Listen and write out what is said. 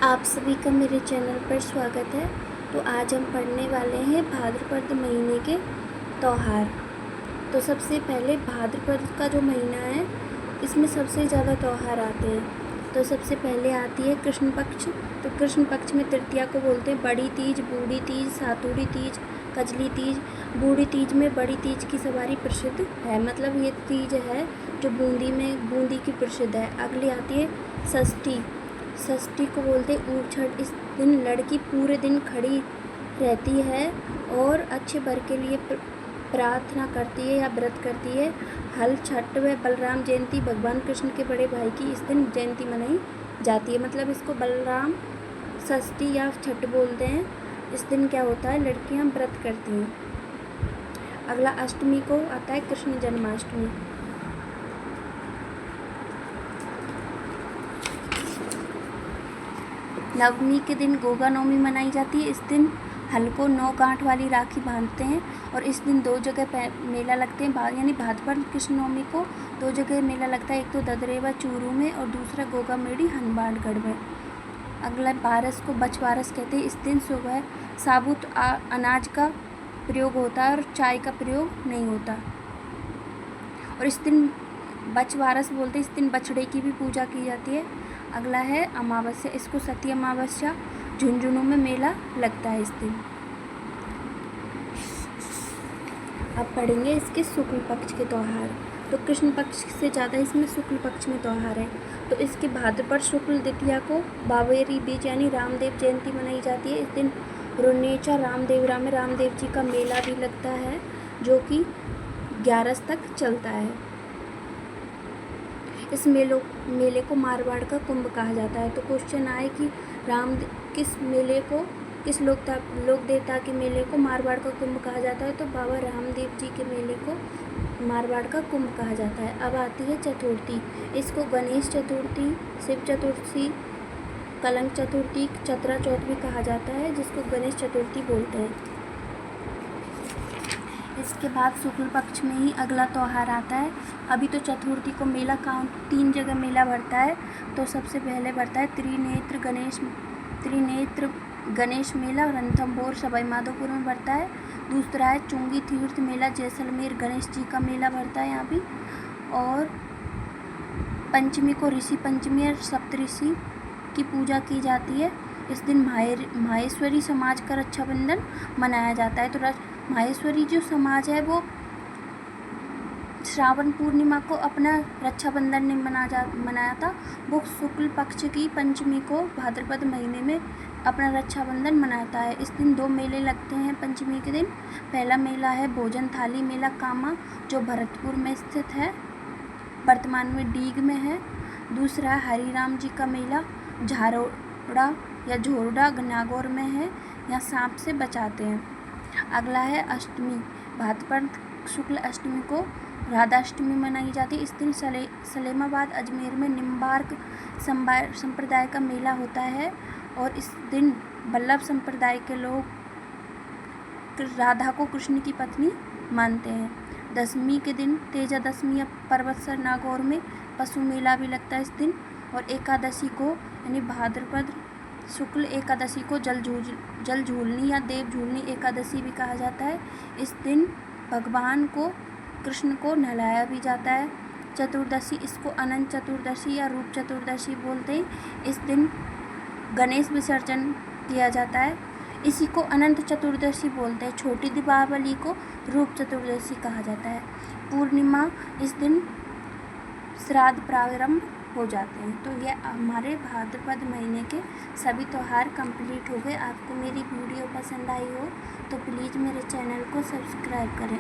आप सभी का मेरे चैनल पर स्वागत है। तो आज हम पढ़ने वाले हैं भाद्रपद महीने के त्यौहार। तो सबसे पहले भाद्रपद का जो महीना है इसमें सबसे ज़्यादा त्यौहार आते हैं। तो सबसे पहले आती है कृष्ण पक्ष। तो कृष्ण पक्ष में तृतीया को बोलते हैं बड़ी तीज, बूढ़ी तीज, सातुड़ी तीज, कजली तीज। बूढ़ी तीज में बड़ी तीज की सवारी प्रसिद्ध है, मतलब ये तीज है जो बूंदी की प्रसिद्ध है। अगली आती है षष्ठी। षष्ठी को बोलते हैं ऊर छठ। इस दिन लड़की पूरे दिन खड़ी रहती है और अच्छे वर के लिए प्रार्थना करती है या व्रत करती है। हल छठ व बलराम जयंती, भगवान कृष्ण के बड़े भाई की इस दिन जयंती मनाई जाती है, मतलब इसको बलराम षष्ठी या छठ बोलते हैं। इस दिन क्या होता है, लड़कियां व्रत करती हैं। अगला अष्टमी को आता है कृष्ण जन्माष्टमी। नवमी के दिन गोगा नवमी मनाई जाती है। इस दिन हल को 9 गांठ वाली राखी बांधते हैं और इस दिन 2 जगह मेला लगते हैं, यानी भाद्रपद कृष्ण नवमी को 2 जगह मेला लगता है, एक तो ददरेवा चूरू में और दूसरा गोगा मेड़ी हनुमानगढ़ में। अगला बारस को बछवारस कहते हैं। इस दिन सुबह साबुत अनाज का प्रयोग होता है और चाय का प्रयोग नहीं होता। और इस दिन बछवारस बोलते हैं। इस दिन बछड़े की भी पूजा की जाती है। अगला है अमावस्या। इसको सती अमावस्या, झुंझुनू में मेला लगता है इस दिन। अब पढ़ेंगे इसके शुक्ल पक्ष के त्यौहार। तो कृष्ण पक्ष से ज़्यादा इसमें शुक्ल पक्ष में त्यौहार है। तो इसके भाद्रपद शुक्ल द्वितीया को बाबेरी बीज यानी रामदेव जयंती मनाई जाती है। इस दिन रुन्नेचा रामदेवरा में रामदेव जी का मेला भी लगता है जो कि 11 तक चलता है। इस मेले को मारवाड़ का कुंभ कहा जाता है। तो क्वेश्चन आए कि किस लोक देवता के मेले को मारवाड़ का कुंभ कहा जाता है, तो बाबा रामदेव जी के मेले को मारवाड़ का कुंभ कहा जाता है। अब आती है चतुर्थी। इसको गणेश चतुर्थी, शिव चतुर्थी, कलंक चतुर्थी, चतरा चौथ भी कहा जाता है, जिसको गणेश चतुर्थी बोलते हैं। इसके बाद शुक्ल पक्ष में ही अगला त्यौहार आता है। अभी तो चतुर्थी को मेला 3 जगह मेला भरता है। तो सबसे पहले भरता है त्रिनेत्र गणेश मेला रणथंभौर सवाई माधोपुर में भरता है। दूसरा है चुंगी तीर्थ मेला, जैसलमेर गणेश जी का मेला भरता है यहाँ भी। और पंचमी को ऋषि पंचमी और सप्तऋषि की पूजा की जाती है। इस दिन माहेश्वरी समाज का रक्षाबंधन मनाया जाता है। तो माहेश्वरी जो समाज है वो श्रावण पूर्णिमा को अपना रक्षाबंधन ने मनाया था। वो शुक्ल पक्ष की पंचमी को भाद्रपद महीने में अपना रक्षाबंधन मनाता है। इस दिन 2 मेले लगते हैं पंचमी के दिन। पहला मेला है भोजन थाली मेला कामा, जो भरतपुर में स्थित है, वर्तमान में डीग में है। दूसरा हरिराम जी का मेला झारोड़ा या झोरडा नागौर में है, यहाँ सांप से बचाते हैं। अगला है अष्टमी। भाद्रपद शुक्ल अष्टमी को राधाष्टमी मनाई जाती है। इस दिन सलेमाबाद अजमेर में निम्बार्क संप्रदाय का मेला होता है और इस दिन वल्लभ संप्रदाय के लोग राधा को कृष्ण की पत्नी मानते हैं। दशमी के दिन तेजा दशमी या पर्वतसर नागौर में पशु मेला भी लगता है इस दिन। और एकादशी को यानी भाद्रपद शुक्ल एकादशी को जल झूलनी या देव झूलनी एकादशी भी कहा जाता है। इस दिन भगवान को कृष्ण को नहलाया भी जाता है। चतुर्दशी, इसको अनंत चतुर्दशी या रूप चतुर्दशी बोलते हैं। इस दिन गणेश विसर्जन किया जाता है, इसी को अनंत चतुर्दशी बोलते हैं। छोटी दीपावली को रूप चतुर्दशी कहा जाता है। पूर्णिमा, इस दिन श्राद्ध प्रारंभ हो जाते हैं। तो ये हमारे भाद्रपद महीने के सभी त्यौहार कंप्लीट हो गए। आपको मेरी वीडियो पसंद आई हो तो प्लीज़ मेरे चैनल को सब्सक्राइब करें।